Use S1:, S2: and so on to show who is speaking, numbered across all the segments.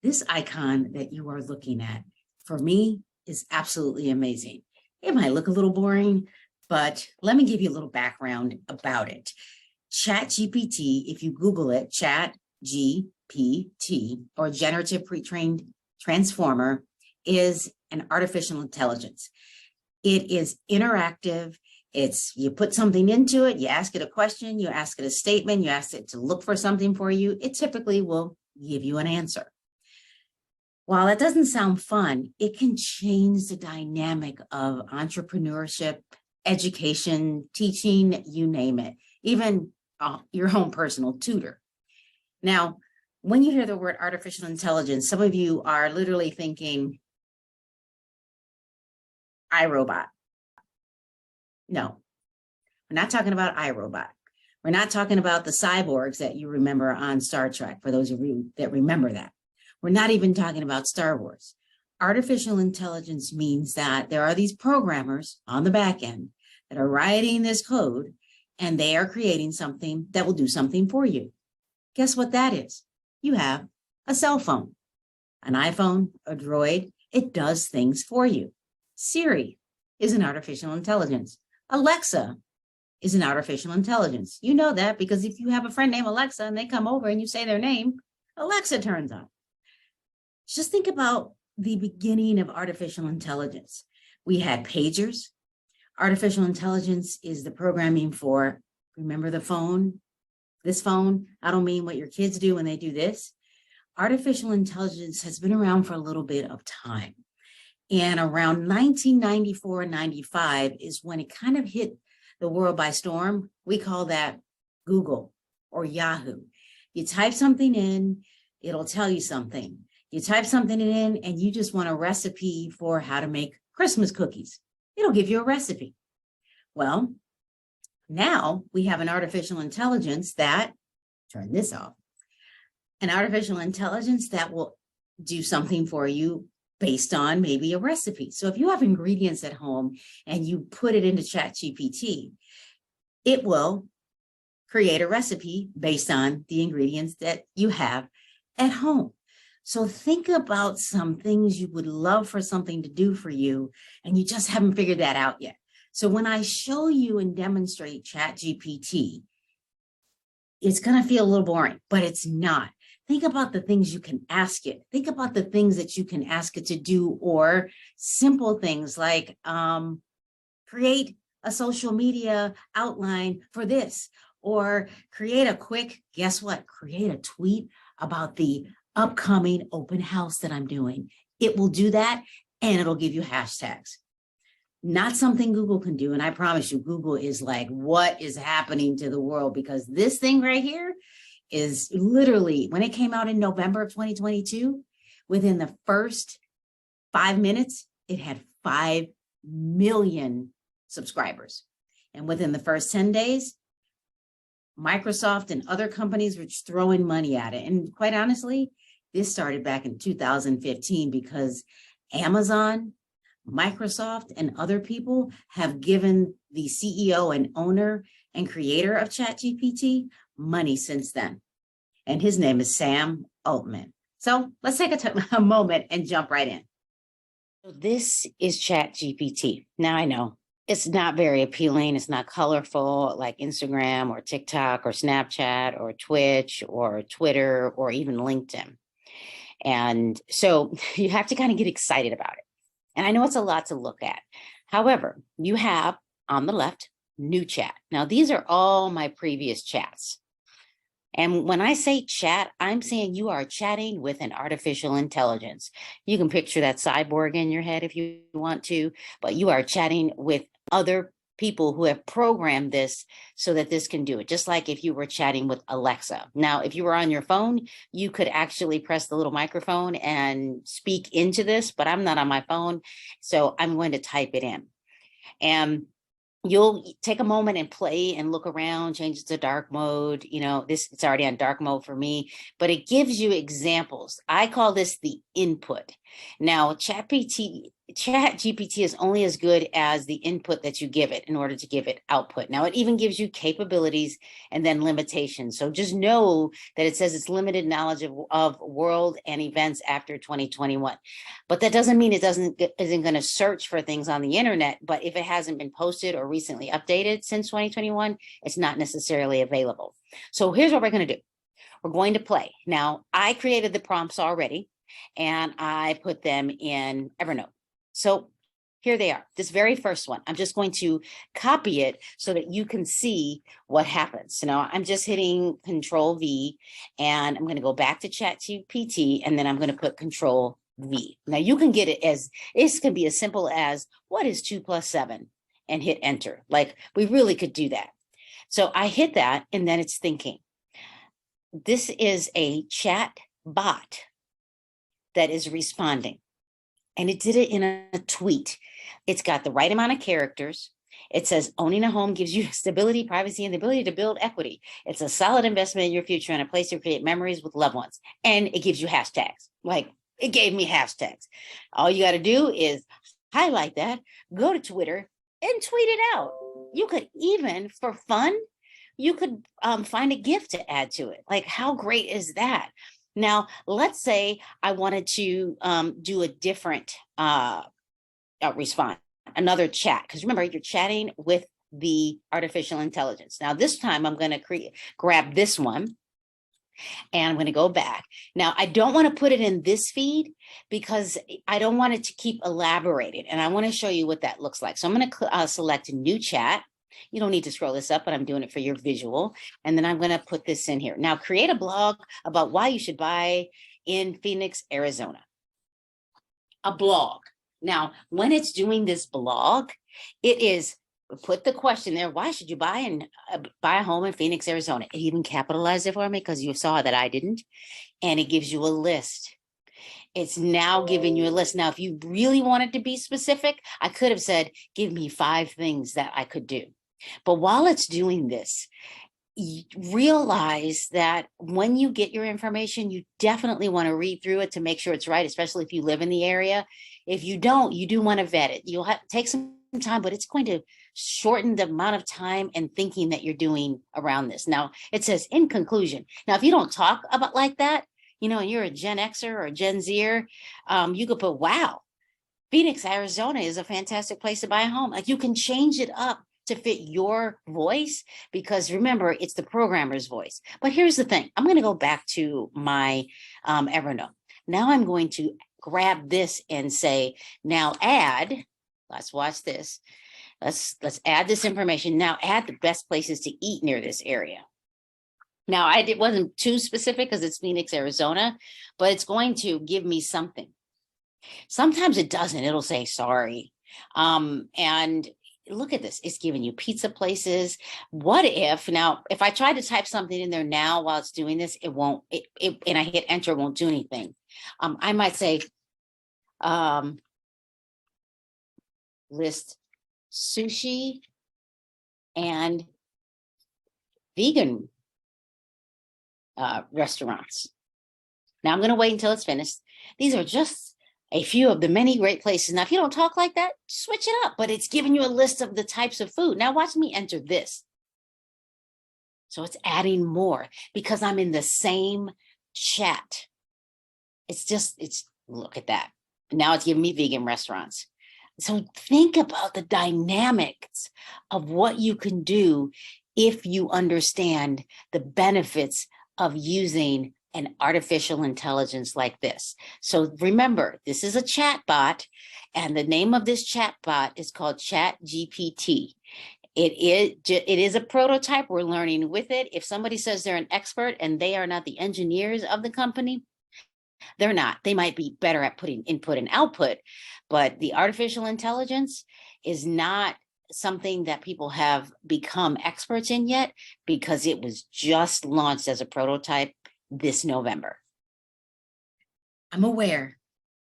S1: This icon that you are looking at, for me, is absolutely amazing. It might look a little boring, but let me give you a little background about it. ChatGPT, if you Google it, ChatGPT, or generative pre-trained transformer, is an artificial intelligence. It is interactive. You put something into it, you ask it a question, you ask it a statement, you ask it to look for something for you, it typically will give you an answer. While that doesn't sound fun, it can change the dynamic of entrepreneurship, education, teaching, you name it, even your own personal tutor. Now, when you hear the word artificial intelligence, some of you are literally thinking, iRobot. No, we're not talking about iRobot. We're not talking about the cyborgs that you remember on Star Trek, for those of you that remember that. We're not even talking about Star Wars. Artificial intelligence means that there are these programmers on the back end that are writing this code, and they are creating something that will do something for you. Guess what that is? You have a cell phone, an iPhone, a Droid. It does things for you. Siri is an artificial intelligence. Alexa is an artificial intelligence. You know that because if you have a friend named Alexa and they come over and you say their name, Alexa turns on. Just think about the beginning of artificial intelligence. We had pagers. Artificial intelligence is the programming for, remember the phone? This phone, I don't mean what your kids do when they do this. Artificial intelligence has been around for a little bit of time. And around 1994 and 95 is when it kind of hit the world by storm. We call that Google or Yahoo. You type something in, it'll tell you something. You type something in and you just want a recipe for how to make Christmas cookies. It'll give you a recipe. Well, now we have an artificial intelligence that, turn this off, an artificial intelligence that will do something for you based on maybe a recipe. So if you have ingredients at home and you put it into ChatGPT, it will create a recipe based on the ingredients that you have at home. So think about some things you would love for something to do for you, and you just haven't figured that out yet. So when I show you and demonstrate ChatGPT, it's going to feel a little boring, but it's not. Think about the things you can ask it. Think about the things that you can ask it to do, or simple things like create a social media outline for this, or create a quick, guess what? Create a tweet about the upcoming open house that I'm doing. It will do that, and it'll give you hashtags. Not something Google can do. And I promise you, Google is like, what is happening to the world? Because this thing right here is literally, when it came out in November of 2022, within the first 5 minutes, it had 5 million subscribers. And within the first 10 days, Microsoft and other companies were throwing money at it. And quite honestly, this started back in 2015 because Amazon, Microsoft, and other people have given the CEO and owner and creator of ChatGPT money since then. And his name is Sam Altman. So let's take a moment and jump right in. So this is ChatGPT. Now I know it's not very appealing. It's not colorful like Instagram or TikTok or Snapchat or Twitch or Twitter or even LinkedIn. And so you have to kind of get excited about it. And I know it's a lot to look at. However, you have on the left, new chat. Now, these are all my previous chats. And when I say chat, I'm saying you are chatting with an artificial intelligence. You can picture that cyborg in your head if you want to, but you are chatting with other people who have programmed this so that this can do it, just like if you were chatting with Alexa. Now, if you were on your phone, you could actually press the little microphone and speak into this, but I'm not on my phone, so I'm going to type it in. And you'll take a moment and play and look around, change it to dark mode. You know, it's already on dark mode for me, but it gives you examples. I call this the input. Now, ChatGPT is only as good as the input that you give it in order to give it output. Now, it even gives you capabilities and then limitations. So just know that it says it's limited knowledge of world and events after 2021. But that doesn't mean it isn't going to search for things on the internet. But if it hasn't been posted or recently updated since 2021, it's not necessarily available. So here's what we're going to do. We're going to play. Now, I created the prompts already, and I put them in Evernote. So here they are. This very first one, I'm just going to copy it so that you can see what happens. So now I'm just hitting Control V, and I'm going to go back to ChatGPT, and then I'm going to put Control V. Now you can get it as, this can be as simple as, what is 2 + 7? And hit enter. Like, we really could do that. So I hit that, and then it's thinking. This is a chat bot that is responding. And it did it in a tweet. It's got the right amount of characters. It says owning a home gives you stability, privacy, and the ability to build equity. It's a solid investment in your future and a place to create memories with loved ones. And it gives you hashtags. Like, it gave me hashtags. All you got to do is highlight that, go to Twitter, and tweet it out. You could even, for fun, you could find a GIF to add to it. Like, how great is that? Now, let's say I wanted to do a different response, another chat, because remember, you're chatting with the artificial intelligence. Now, this time I'm going to grab this one, and I'm going to go back. Now, I don't want to put it in this feed because I don't want it to keep elaborated, and I want to show you what that looks like. So I'm going to select a new chat. You don't need to scroll this up, but I'm doing it for your visual. And then I'm going to put this in here. Now, create a blog about why you should buy in Phoenix, Arizona. A blog. Now, when it's doing this blog, it is, put the question there, why should you buy a home in Phoenix, Arizona? It even capitalized it for me because you saw that I didn't. And it gives you a list. It's now giving you a list. Now, if you really wanted to be specific, I could have said, give me 5 things that I could do. But while it's doing this, realize that when you get your information, you definitely want to read through it to make sure it's right, especially if you live in the area. If you don't, you do want to vet it. You'll have to take some time, but it's going to shorten the amount of time and thinking that you're doing around this. Now, it says, in conclusion. Now, if you don't talk about like that, you know, you're a Gen Xer or a Gen Zer, you could put, wow, Phoenix, Arizona is a fantastic place to buy a home. Like, you can change it up to fit your voice, because remember, it's the programmer's voice. But here's the thing. I'm going to go back to my Evernote. Now I'm going to grab this and say, now add, let's watch this. Let's add this information. Now add the best places to eat near this area. Now, it wasn't too specific because it's Phoenix, Arizona, but it's going to give me something. Sometimes it doesn't. It'll say sorry. And look at this. It's giving you pizza places. What if, now, if I try to type something in there now while it's doing this, it won't, and I hit enter, it won't do anything. I might say, list sushi and vegan restaurants. Now I'm going to wait until it's finished. These are just a few of the many great places. Now, if you don't talk like that, switch it up, but it's giving you a list of the types of food. Now watch me enter this. So it's adding more because I'm in the same chat. Look at that. Now it's giving me vegan restaurants. So think about the dynamics of what you can do if you understand the benefits of using an artificial intelligence like this. So remember, this is a chat bot, and the name of this chat bot is called ChatGPT. It is a prototype. We're learning with it. If somebody says they're an expert and they are not the engineers of the company, they're not. They might be better at putting input and output, but the artificial intelligence is not something that people have become experts in yet, because it was just launched as a prototype this November. I'm aware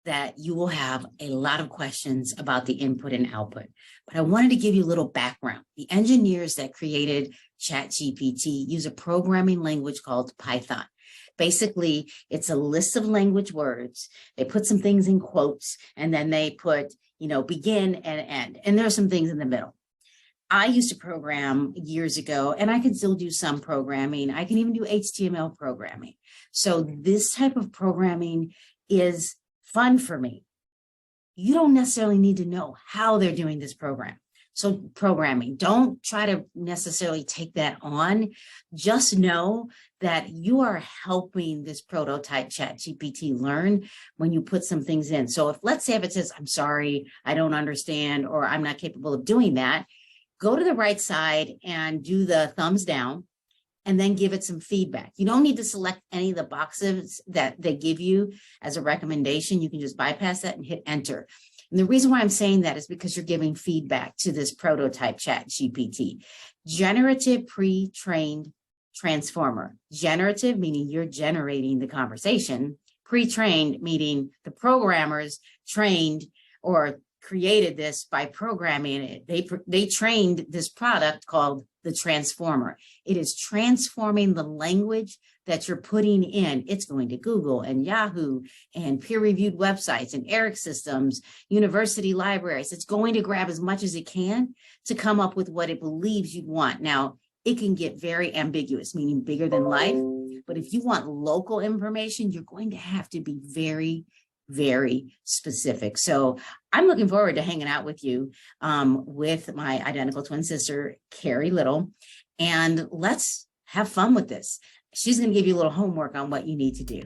S1: that you will have a lot of questions about the input and output, but I wanted to give you a little background. The engineers that created ChatGPT use a programming language called Python. Basically, it's a list of language words. They put some things in quotes, and then they put, begin and end. And there are some things in the middle. I used to program years ago, and I can still do some programming. I can even do HTML programming. So this type of programming is fun for me. You don't necessarily need to know how they're doing this program. So programming, don't try to necessarily take that on. Just know that you are helping this prototype ChatGPT learn when you put some things in. So let's say if it says, I'm sorry, I don't understand, or I'm not capable of doing that, go to the right side and do the thumbs down, and then give it some feedback. You don't need to select any of the boxes that they give you as a recommendation. You can just bypass that and hit enter. And the reason why I'm saying that is because you're giving feedback to this prototype ChatGPT. Generative pre-trained transformer. Generative, meaning you're generating the conversation. Pre-trained, meaning the programmers trained or created this by programming it. They trained this product called the transformer. It is transforming the language that you're putting in. It's going to Google and Yahoo and peer-reviewed websites and ERIC systems, university libraries. It's going to grab as much as it can to come up with what it believes you want. Now, it can get very ambiguous, meaning bigger than life. But if you want local information, you're going to have to be very, very specific. So I'm looking forward to hanging out with you with my identical twin sister, Carrie Little, and let's have fun with this. She's going to give you a little homework on what you need to do.